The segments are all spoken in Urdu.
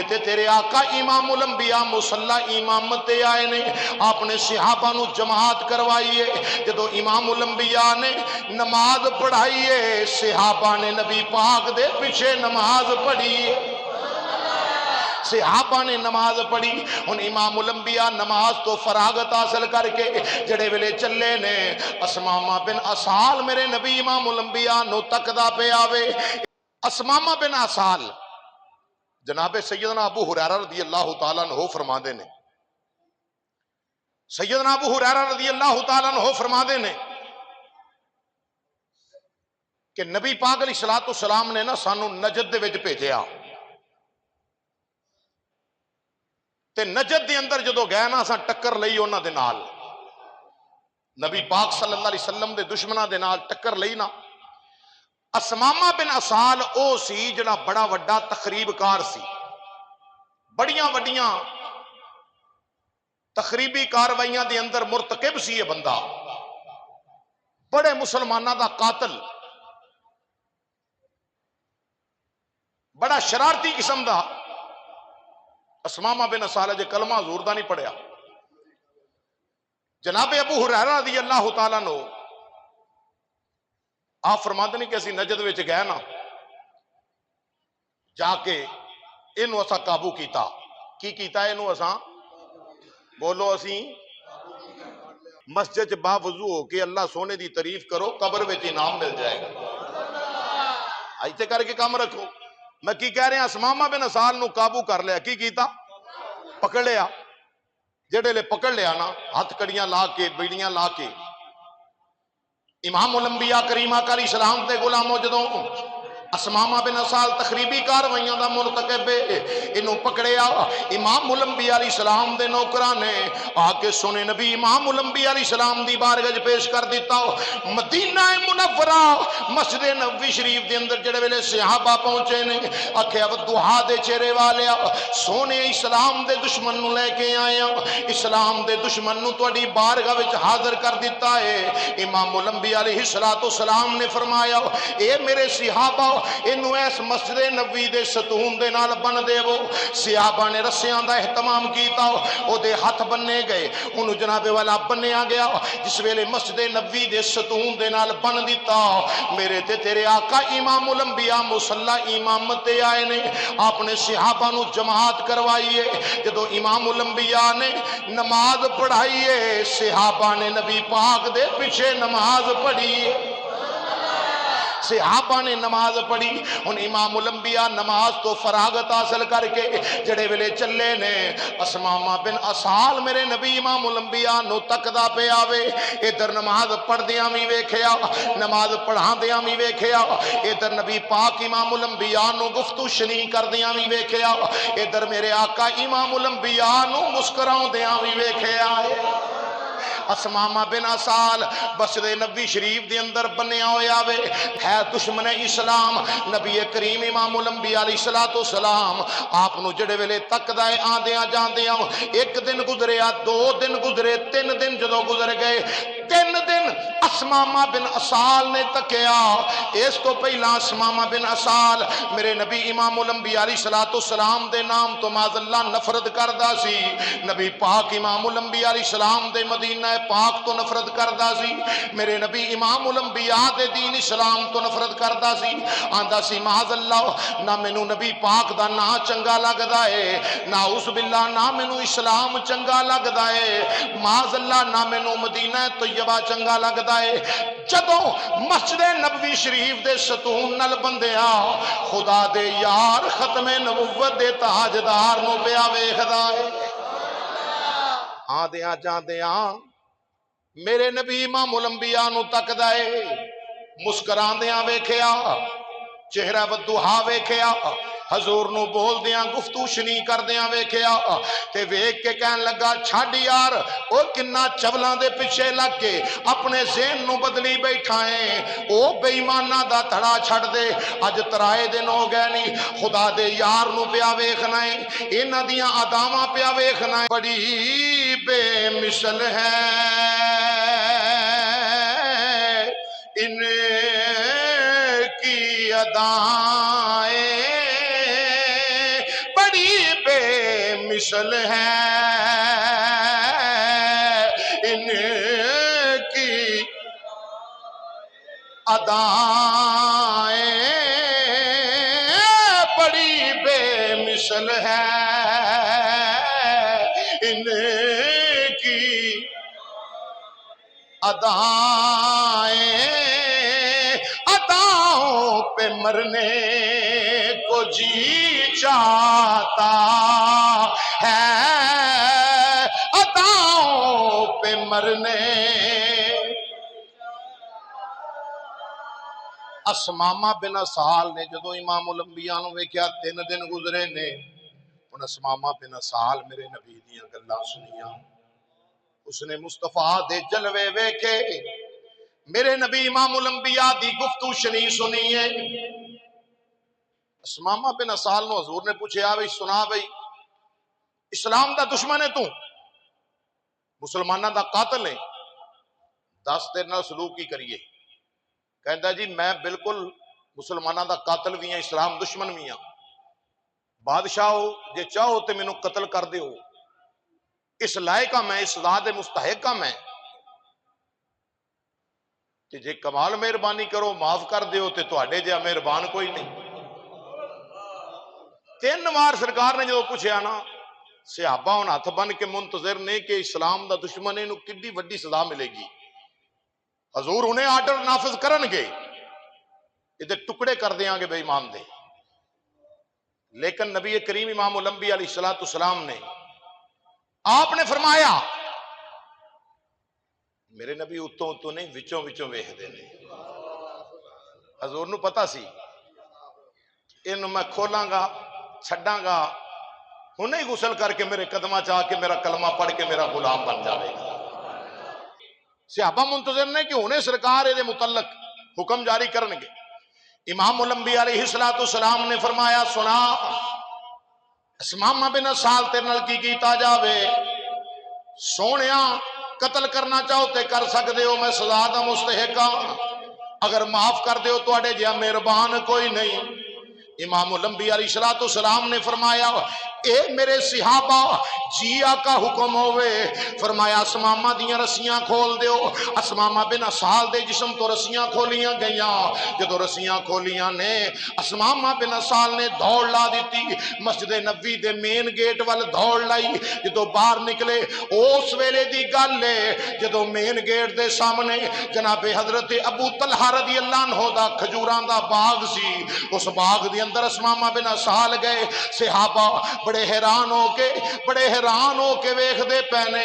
تے تیرے آقا امام الانبیاء مصلی امامت تے آئے نے، آپ نے صحابہ نو جماعت کروائیے۔ جدو امام الانبیاء نے نماز پڑھائیے، صحابہ نے نبی پاک دے پیچھے نماز پڑھیے، صحابہ نے نماز پڑھی۔ ان امام الانبیاء نماز تو فراغت حاصل کر کے جڑے ویلے چلے نے، اسمامہ بن اسال میرے نبی امام الانبیاء نو تکدا پہ آوے۔ اسمامہ بن اسال جناب سیدنا ابو ہریرہ رضی اللہ تعالیٰ عنہ فرما دے نے، سیدنا ابو ہریرہ رضی اللہ تعالیٰ عنہ فرما دے نے کہ نبی پاک علیہ السلام نے نا سانو نجد دے وچ بھیجیا، تے نجد دے اندر جدو گئے نا اساں ٹکر لئی انہاں دے نال، نبی پاک صلی اللہ علیہ وسلم دے دشمناں دے نال ٹکر لئی نا۔ اسمامہ بن اسال او سی جڑا بڑا وڈا تخریب کار سی، بڑیاں وڈیاں تخریبی کاروائیاں دے اندر مرتکب سی یہ بندہ، بڑے مسلمانہ دا قاتل، بڑا شرارتی قسم دا۔ اسمامہ بن اسال جے کلمہ حضور دا نہیں پڑھیا۔ جناب ابو ہریرہ رضی اللہ تعالیٰ عنہ آپ فرماتے نہیں کہ اسی نجد وچ گئے نا، جا کے انہوں اسا قابو کیتا۔ کی کیتا ہے انہوں اسا؟ بولو اسی مسجد با وضو ہو کے اللہ سونے دی تعریف کرو، قبر وچ انعام مل جائے گا۔ ایسے کر کے کام رکھو۔ میں کی کہہ رہے ہیں، اسمامہ بن اسال نو قابو کر لیا۔ کی کیتا؟ پکڑ لیا۔ جڑے لے پکڑ لیا نا، ہاتھ کڑیاں لا کے بیڑیاں لا کے، امام الانبیاء کریم آقا علیہ السلام دے غلاموں جدوں اسمامہ بن اسال تخریبی کاروائیاں دا مرتکب انہوں پکڑیا، امام الانبیاء علیہ السلام دے نوکران نے آ کے سنے نبی امام الانبیاء علیہ السلام دی بارگاہ پیش کر دیتا۔ مدینہ منورہ مسجد نبوی شریف دے اندر جڑے ویلے صحابہ پہنچے نے، آکھے ودھا دے چہرے والیا سونے اسلام دے دشمن نو لے کے آیا، اسلام دے دشمن نو تہاڈی بارگاہ وچ حاضر کر دیتا ہے۔ امام الانبیاء علیہ السلام نے فرمایا، اے میرے صحابہ، انہوں ایس مسجد نبوی دے ستون دے نال بن دے وہ۔ صحابہ نے رسیاں دا اہتمام کیتا، او دے ہاتھ بننے گئے، انہوں جناب والا بنیا گیا۔ جس ویلے مسجد نبوی دے ستون دے نال بن دیتا، میرے تے تیرے آقا امام الانبیاء مصلی امامت تے آئے نے، آپ نے صحابہ نو جماعت کروائیے۔ جدو امام الانبیاء نے نماز پڑھائیے، صحابہ نے نبی پاک دے پیچھے نماز پڑھیے، صحابہ نے نماز پڑھی۔ ان امام الانبیاء نماز تو فراغت حاصل کر کے جڑے ویلے چلے نے، اسمامہ بن اسال میرے نبی امام الانبیاء نو تکدا پہ آوے۔ ادھر نماز پڑھ دیاں بھی ویکھیا، نماز پڑھا دیاں بھی ویکھیا، ادھر نبی پاک امام الانبیاء نو گفتگو شنی کر دیاں بھی ویکھیا، ادھر میرے آقا امام الانبیاء نو مسکراؤں دیاں بھی ویکھیا۔ اسمامہ بن اسال مسجد نبوی شریف دے اندر بنیا ہویا وے، ہے دشمن اسلام۔ نبی کریم امام الانبیاء علیہ السلام آپ نو جڑے ویلے تک دائے آندیاں جاندیاں، ایک دن گزریا، 2 دن گزرے، 3 دن جدو گزر گئے، 3 دن اسمامہ بن اسال نے تکیا۔ اس تو پہلا اسمامہ بن اسال میرے نبی امام الانبیاء علیہ السلام دے نام تو معاذ اللہ نفرت کردہ سی، نبی پاک امام الانبیاء علیہ السلام دے مدینہ پاک تو نفرت کردہ سی، میرے نبی امام الانبیاء دے دین اسلام تو نفرت کردہ سی۔ آندہ سی معاذ اللہ، نہ مینو نبی پاک دا نا چنگا لگدا ہے، نعوذ باللہ نہ مینو اسلام چنگا لگدا ہے، معاذ اللہ نہ مینو مدینہ طیبہ چنگا لگدا ہے۔ جدوں مسجد نبوی شریف دے ستون نال بندیاں خدا دے یار ختم نبوت دے تاجدار نو پیا ویکھدا ہے۔ آندیاں جاندیاں میرے نبی امام الانبیاء نو تکدا ہے، مسکراندیاں ویکھیا، چہرہ بدوہا ویکھیا، حضور نو بول دیاں گفتگو شنی کر دیاں ویکھیا، تے ویکھ کے کہن لگا چھڈ یار، او کنا چولاں دے پیچھے لگ کے اپنے ذہن نو بدلی بیٹھا ہے، او بے ایماناں دا تھڑا چھڈ دے، اج ترائے دن ہو گئے نہیں، خدا دے یار نو پیا ویکھنا ہے، انہاں دیاں اداواں پیا ویکھنا ہے، بڑی بے مثل ہے ان کی ادائیں، بڑی مثل ہے ان کی ادائیں بڑی بے مثل ہے ان کی ادائیں اداؤں پہ مرنے کو جی چاہتا ہے اداؤں پہ مرنے اسمامہ بن اسال نے جدو امام الانبیاء نو ویکھیا 3 دن گزرے نے ہن اسمامہ بن اسال میرے نبی دیاں گلاں سنیاں اس نے مصطفیٰ دے جلوے ویکھے میرے نبی امام الانبیاء دی گفتگو شنی سنی ہے اسمامہ بن اسال نو حضور نے پوچھا بھئی سنا بھئی اسلام دا دشمن ہے تو مسلمانہ دا قاتل ہے دس تیرے نال سلوک کی کریے کہندا جی میں بالکل مسلمانہ دا قاتل بھی ہیں اسلام دشمن بھی ہیں بادشاہ ہو جے چاہو تے مینوں قتل کر دیو اس لائق ہاں میں اس ذات مستحق ہاں میں تے جے کمال مہربانی کرو معاف کر دیو تے تواڈے جہا مہربان کوئی نہیں 3 بار سرکار نے جو پوچھا نا صحابہ ہن ہاتھ بن کے منتظر نے کہ اسلام دا دشمن ہے انہوں کڈی وڈی سزا ملے گی حضور انہیں آرڈر نافذ کرن گے یہ ٹکڑے کر دیاں گے بے ایمان دے لیکن نبی کریم امام الانبیاء علیہ السلام نے آپ نے فرمایا میرے نبی اتوں اتوں نہیں وچوں وچوں ویکھ دے نے حضور نو پتا سی انہوں میں کھولاں گا چھڈاں گا انہیں غسل کر کے میرے قدمہ چاہ کے میرا کلمہ پڑھ کے میرا غلام بن جاوے گا صحابہ منتظر نے کہ انہیں سرکار دے متعلق حکم جاری کرنگے امام الانبیاء علیہ السلام نے فرمایا سنا اسمامہ بن اسال تیرے نال کی کیتا جاوے سونیاں قتل کرنا چاہو تے کر سکدے ہو میں سزا دا مستحق ہاں اگر معاف کر دیو تواڈے جہا مہربان کوئی نہیں امام الانبیاء علیہ السلام نے فرمایا اے میرے صحابہ جی آقا حکم ہوئے فرمایا اسمامہ دیاں رسیاں کھول دیو اسمامہ بن اسال دے جسم تو رسیاں کھولیاں گئیاں جدو رسیاں کھولیاں نے اسمامہ بن اسال نے دوڑ لا دیتی مسجد نبوی دے مین گیٹ وال دوڑ لائی جدو باہر نکلے اس ویلے دی گل ہے جدو مین گیٹ دے سامنے جناب حضرت ابو طلحہ رضی اللہ عنہ دا کھجوراں دا باغ سی اس باغ دی اندر اسمامہ بن اسال گئے صحابہ بڑے حیران ہو کے ویکھ دے پہنے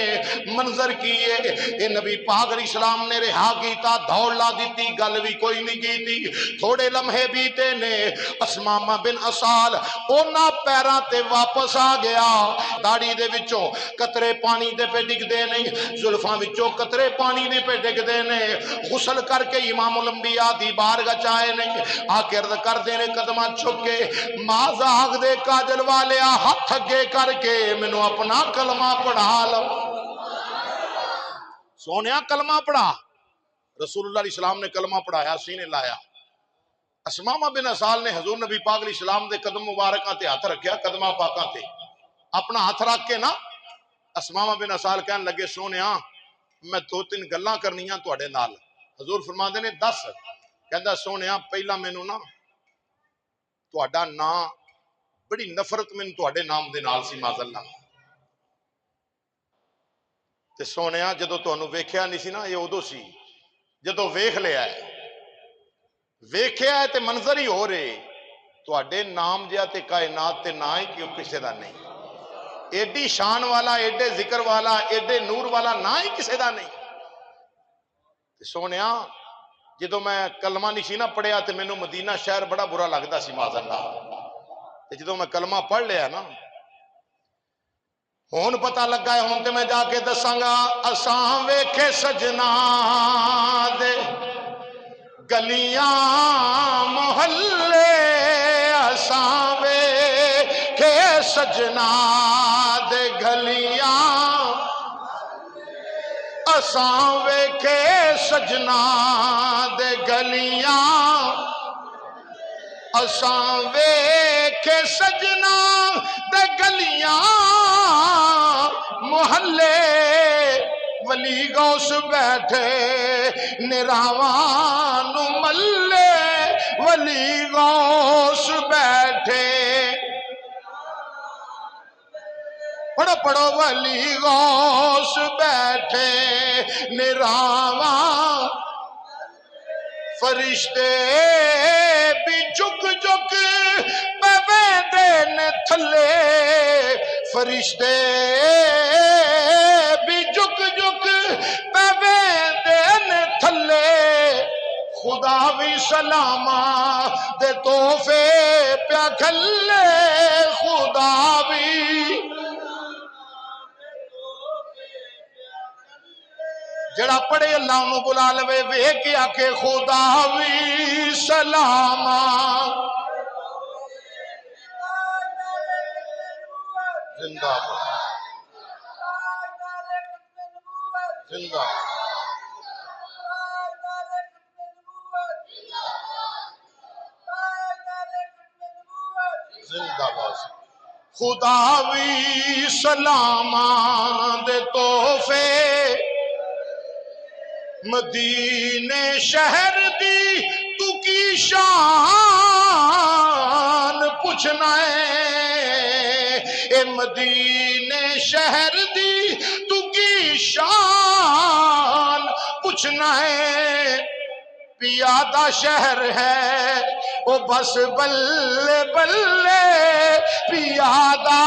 منظر کیے اے نبی پاک علیہ السلام نے رہا کیتا دوڑ لا دیتی گل بھی کوئی نہیں کیتی تھوڑے لمحے بیتے نے اسمامہ بن اسال اونا پیراں تے واپس آ گیا داڑھی دے وچوں قطرے پانی دے پہ ڈگ دے نہیں زلفاں وچوں قطرے پانی دے پہ ڈگ دے نے غسل کر کے امام الانبیاء دی بارگاہ چاہے نہیں آ کے عرض کر دے نے قدمہ چھکے مازاغ دے کاجل والیا ہاتھ اگے کر کے مینوں اپنا کلمہ پڑھا لو سونیا کلمہ پڑھا رسول اللہ علیہ السلام نے کلمہ پڑھایا سینے لایا اسمامہ بن اسال نے حضور نبی پاک علیہ السلام دے قدم مبارکاں تے ہاتھ رکھیا قدمہ پاکاں تے اپنا ہاتھ رکھ کے نا اسمامہ بن اسال کہن لگے سونیا میں 2-3 گلاں کرنیاں تواڈے نال حضور فرماندے نے 10 کہندا سونیا پہلا مینوں نا تواڈا نام بڑی نفرت مینوں تواڈے نام دے نال سی معاذ اللہ تے سونیا جدو تانوں ویکھیا نہیں سی نا یہ ادو سی جدو ویکھ لیا ہے ویکھیا ہے تے منظر ہی ہو رہے تواڈے نام جہا تے کائنات تے نہ ہی کیوں کسے دا نہیں ایڈی شان والا ایڈے ذکر والا ایڈے نور والا نہ ہی کسے دا نہیں تے سونیا جدو میں کلمہ نہیں سی نہ پڑھیا تے مینوں مدینہ شہر بڑا برا لگدا سی معاذ اللہ تے جدو میں کلمہ پڑھ لیا نا ہون پتہ لگا ہے ہون تے میں جا کے دساں گا اساں ویکھے سجنا دے گلیاں محلے اساں ویکھے سجنا دے گلیاں اساں ویکھے سجنا دے گلیاں اساں ویکھے سجنا دے گلیاں محلے ولی غوث بیٹھے نراواں نو ملے ولی غوث بیٹھے پڑھو پڑھو ولی غوث بیٹھے نراواں فرشتے بھی جھک جھک پویندے نے تھلے فرشتے بھی جھک جھک پویندے نے تھلے خدا بھی سلاماں دے تحفے پیا کھلے خدا بھی جڑا پڑھے اللہ انہوں بلا لوے وے کے آکے خدا بھی سلاماں زندہ زندہ زندہ باز خدا بھی سلاماں دے تحفے مدینے شہر دی تو کی شان پوچھنا ہے اے مدینے شہر دی تو کی شان پوچھنا ہے پیادہ شہر ہے وہ بس بلے بلے پیادہ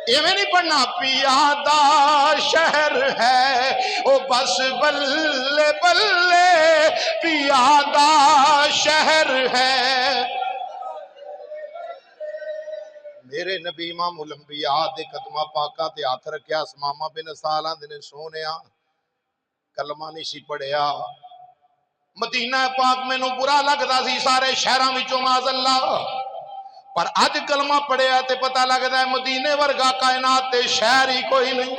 ایویں نہیں پڑھنا پیادہ شہر ہے وہ بس بلے بلے پیادہ شہر ہے میرے نبی امام الانبیاء دے قدمہ پاکاں تے ہاتھ رکھیا اسمامہ بن سالاں دے سونیا کلمہ نہیں سی پڑھیا مدینہ پاک مینوں برا لگدا سی سارے شہراں وچوں معاذ اللہ پر اج کلمہ پڑھیا تے پتہ لگدا ہے مدینے ورگا کائنات تے شہر ہی کوئی نہیں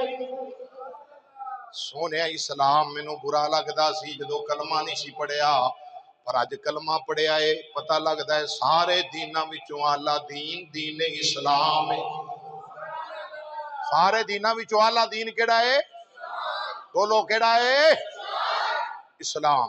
سونے اسلام مینوں برا لگدا سی جدوں کلمہ نہیں سی پڑھیا پر اج کلمہ پڑھیا ہے پتہ لگدا ہے سارے دیناں وچوں اعلیٰ دین دین اسلام ہے سارے دیناں وچوں اعلیٰ دین کیڑا ہے بولو کیڑا ہے اسلام